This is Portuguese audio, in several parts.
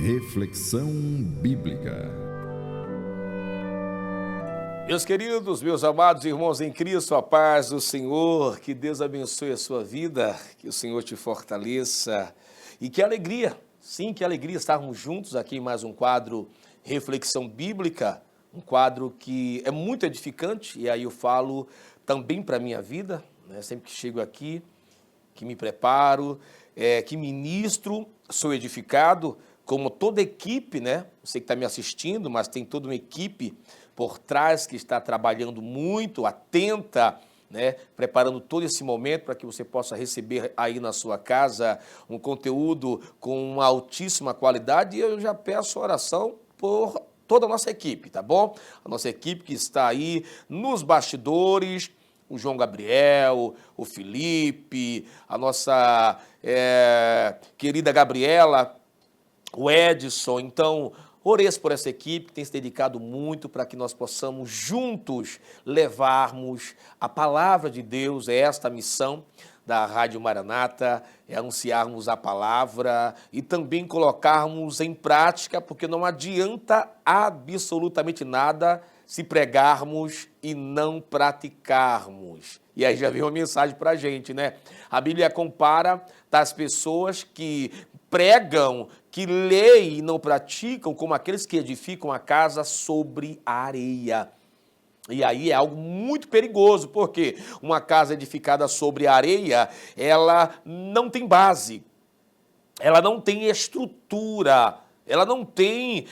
Reflexão Bíblica. Meus queridos, meus amados irmãos em Cristo, a paz do Senhor, que Deus abençoe a sua vida, que o Senhor te fortaleça e que alegria, sim, que alegria estarmos juntos aqui em mais um quadro Reflexão Bíblica, um quadro que é muito edificante e aí eu falo também para a minha vida, né? Sempre que chego aqui, que me preparo, que ministro, sou edificado, como toda equipe, né? Você que está me assistindo, mas tem toda uma equipe por trás que está trabalhando muito, atenta, né? Preparando todo esse momento para que você possa receber aí na sua casa um conteúdo com uma altíssima qualidade. E eu já peço oração por toda a nossa equipe, tá bom? A nossa equipe que está aí nos bastidores, o João Gabriel, o Felipe, a nossa querida Gabriela, o Edson. Então, ore por essa equipe que tem se dedicado muito para que nós possamos juntos levarmos a palavra de Deus. É esta a missão da Rádio Maranata, é anunciarmos a palavra e também colocarmos em prática, porque não adianta absolutamente nada se pregarmos e não praticarmos. E aí já veio uma mensagem para a gente, né? A Bíblia compara as pessoas que pregam, que leem e não praticam, como aqueles que edificam a casa sobre a areia. E aí é algo muito perigoso, porque uma casa edificada sobre a areia, ela não tem base, ela não tem estrutura, ela não tem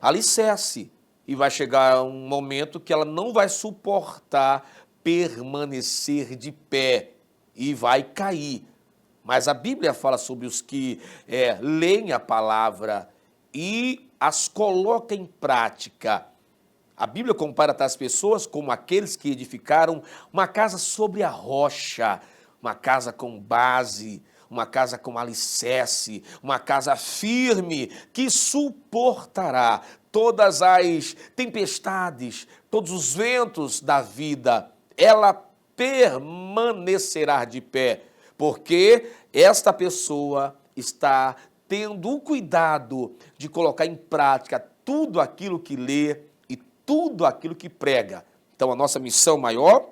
alicerce. E vai chegar um momento que ela não vai suportar permanecer de pé e vai cair. Mas a Bíblia fala sobre os que leem a palavra e as colocam em prática. A Bíblia compara as pessoas como aqueles que edificaram uma casa sobre a rocha, uma casa com base, uma casa com alicerce, uma casa firme que suportará todas as tempestades, todos os ventos da vida. Ela permanecerá de pé, porque esta pessoa está tendo o cuidado de colocar em prática tudo aquilo que lê e tudo aquilo que prega. Então, a nossa missão maior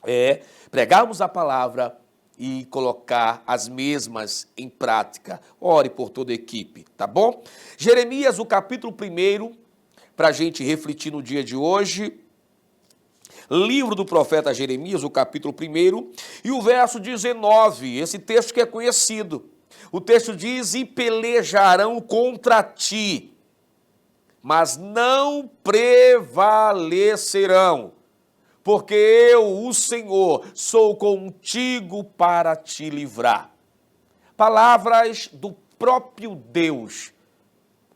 é pregarmos a palavra e colocar as mesmas em prática. Ore por toda a equipe, tá bom? Jeremias, o capítulo 1, para a gente refletir no dia de hoje. Livro do profeta Jeremias, o capítulo 1, e o verso 19, esse texto que é conhecido. O texto diz: e pelejarão contra ti, mas não prevalecerão, porque eu, o Senhor, sou contigo para te livrar. Palavras do próprio Deus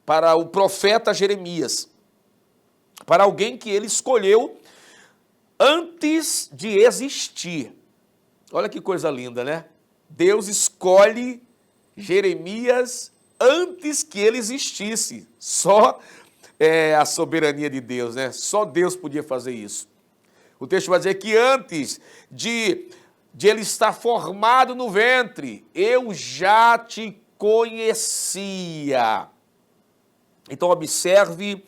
para o profeta Jeremias, para alguém que ele escolheu antes de existir. Olha que coisa linda, né? Deus escolhe Jeremias antes que ele existisse. Só a soberania de Deus, né? Só Deus podia fazer isso. O texto vai dizer que antes de ele estar formado no ventre, eu já te conhecia. Então observe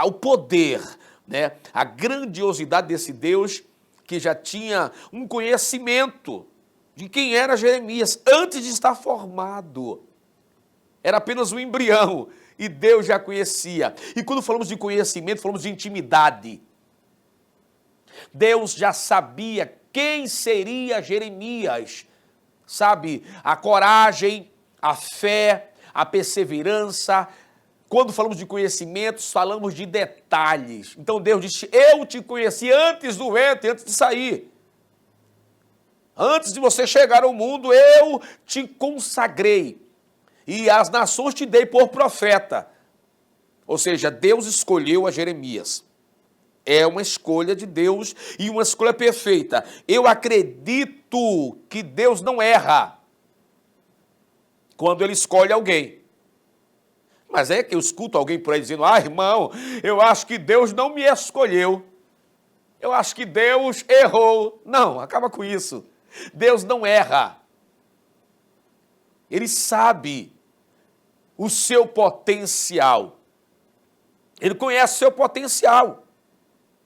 o poder, né? A grandiosidade desse Deus que já tinha um conhecimento de quem era Jeremias antes de estar formado. Era apenas um embrião e Deus já conhecia. E quando falamos de conhecimento, falamos de intimidade. Deus já sabia quem seria Jeremias, sabe? A coragem, a fé, a perseverança. Quando falamos de conhecimentos, falamos de detalhes. Então Deus disse: eu te conheci antes do ventre, antes de sair. Antes de você chegar ao mundo, eu te consagrei. E as nações te dei por profeta. Ou seja, Deus escolheu a Jeremias. É uma escolha de Deus e uma escolha perfeita. Eu acredito que Deus não erra quando ele escolhe alguém. Mas é que eu escuto alguém por aí dizendo: irmão, eu acho que Deus não me escolheu. Eu acho que Deus errou. Não, acaba com isso. Deus não erra. Ele sabe o seu potencial. Ele conhece o seu potencial.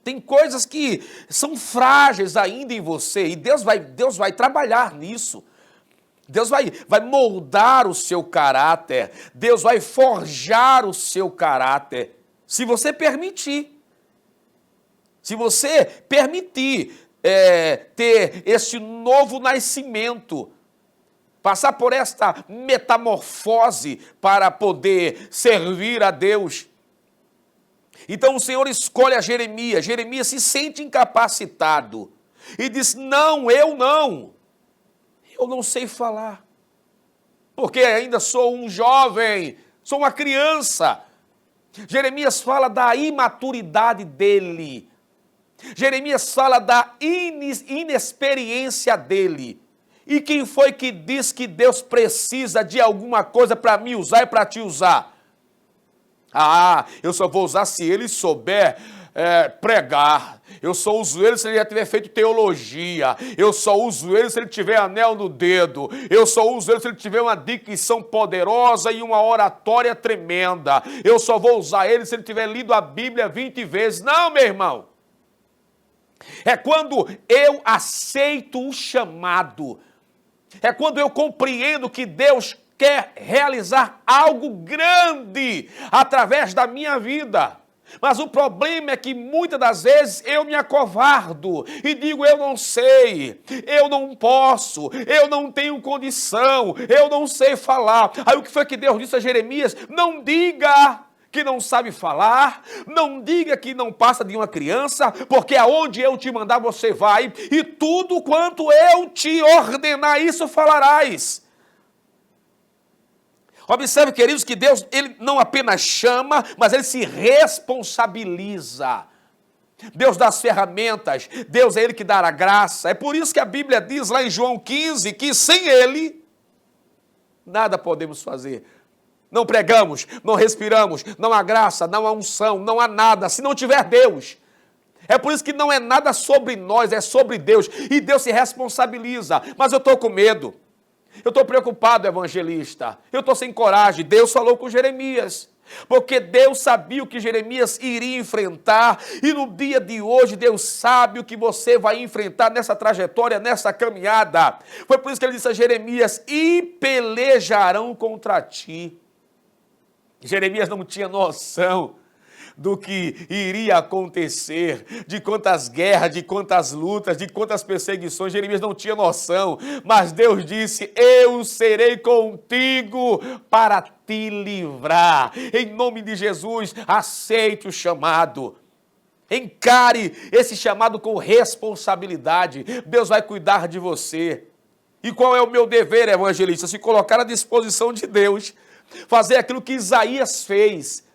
Tem coisas que são frágeis ainda em você e Deus vai trabalhar nisso. Deus vai moldar o seu caráter. Deus vai forjar o seu caráter. Se você permitir. Se você permitir ter este novo nascimento, passar por esta metamorfose para poder servir a Deus. Então o Senhor escolhe a Jeremias. Jeremias se sente incapacitado e diz: não, eu não sei falar, porque ainda sou um jovem, sou uma criança. Jeremias fala da imaturidade dele. Jeremias fala da inexperiência dele. E quem foi que diz que Deus precisa de alguma coisa para me usar e para te usar? Eu só vou usar se ele souber pregar. Eu só uso ele se ele já tiver feito teologia. Eu só uso ele se ele tiver anel no dedo. Eu só uso ele se ele tiver uma dicção poderosa e uma oratória tremenda. Eu só vou usar ele se ele tiver lido a Bíblia 20 vezes. Não, meu irmão. É quando eu aceito o chamado. É quando eu compreendo que Deus quer realizar algo grande através da minha vida. Mas o problema é que muitas das vezes eu me acovardo e digo: eu não sei, eu não posso, eu não tenho condição, eu não sei falar. Aí o que foi que Deus disse a Jeremias? Não diga que não sabe falar, não diga que não passa de uma criança, porque aonde eu te mandar você vai, e tudo quanto eu te ordenar, isso falarás. Observe, queridos, que Deus, ele não apenas chama, mas ele se responsabiliza. Deus dá as ferramentas, Deus é ele que dá a graça. É por isso que a Bíblia diz lá em João 15, que sem ele, nada podemos fazer. Não pregamos, não respiramos, não há graça, não há unção, não há nada, se não tiver Deus. É por isso que não é nada sobre nós, é sobre Deus. E Deus se responsabiliza. Mas eu estou com medo. Eu estou preocupado, evangelista. Eu estou sem coragem. Deus falou com Jeremias. Porque Deus sabia o que Jeremias iria enfrentar. E no dia de hoje, Deus sabe o que você vai enfrentar nessa trajetória, nessa caminhada. Foi por isso que ele disse a Jeremias: e pelejarão contra ti. Jeremias não tinha noção do que iria acontecer, de quantas guerras, de quantas lutas, de quantas perseguições. Jeremias não tinha noção, mas Deus disse: eu serei contigo para te livrar. Em nome de Jesus, aceite o chamado. Encare esse chamado com responsabilidade. Deus vai cuidar de você. E qual é o meu dever, evangelista? Se colocar à disposição de Deus. Fazer aquilo que Isaías fez,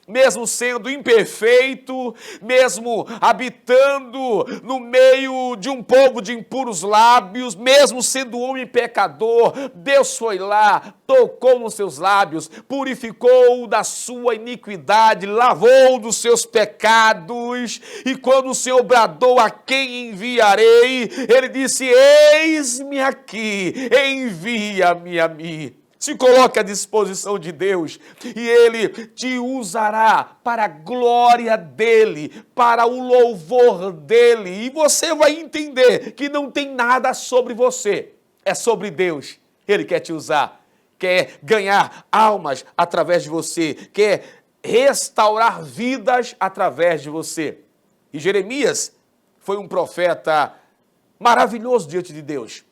mesmo sendo imperfeito, mesmo habitando no meio de um povo de impuros lábios, mesmo sendo homem pecador, Deus foi lá, tocou nos seus lábios, purificou da sua iniquidade, lavou dos seus pecados, e quando o Senhor bradou: a quem enviarei? Ele disse: eis-me aqui, envia-me a mim. Se coloque à disposição de Deus e Ele te usará para a glória dEle, para o louvor dEle. E você vai entender que não tem nada sobre você, é sobre Deus. Ele quer te usar, quer ganhar almas através de você, quer restaurar vidas através de você. E Jeremias foi um profeta maravilhoso diante de Deus.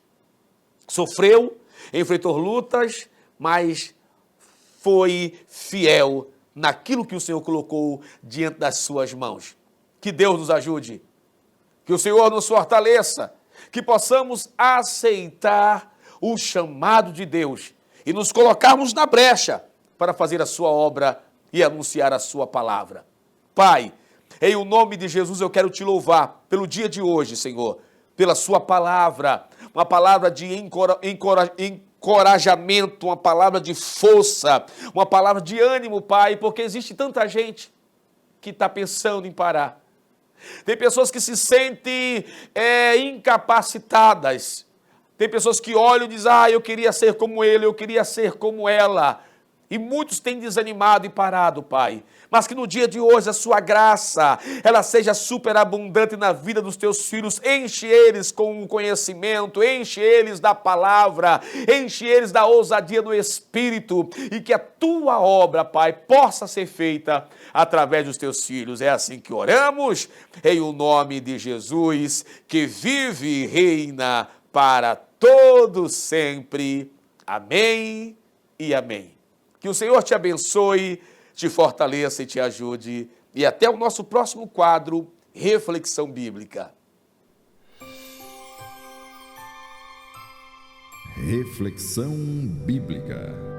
Sofreu, enfrentou lutas, mas foi fiel naquilo que o Senhor colocou diante das suas mãos. Que Deus nos ajude, que o Senhor nos fortaleça, que possamos aceitar o chamado de Deus e nos colocarmos na brecha para fazer a sua obra e anunciar a sua palavra. Pai, em o nome de Jesus eu quero te louvar pelo dia de hoje, Senhor, pela sua palavra, uma palavra de encorajamento, uma palavra de força, uma palavra de ânimo, Pai, porque existe tanta gente que está pensando em parar. Tem pessoas que se sentem incapacitadas. Tem pessoas que olham e dizem: eu queria ser como ele, eu queria ser como ela. e muitos têm desanimado e parado, Pai. Mas que no dia de hoje a sua graça, ela seja superabundante na vida dos teus filhos. Enche eles com o conhecimento, enche eles da palavra, enche eles da ousadia no Espírito, e que a tua obra, Pai, possa ser feita através dos teus filhos. É assim que oramos, em o nome de Jesus, que vive e reina para todo sempre. Amém e amém. Que o Senhor te abençoe, te fortaleça e te ajude. E até o nosso próximo quadro, Reflexão Bíblica. Reflexão Bíblica.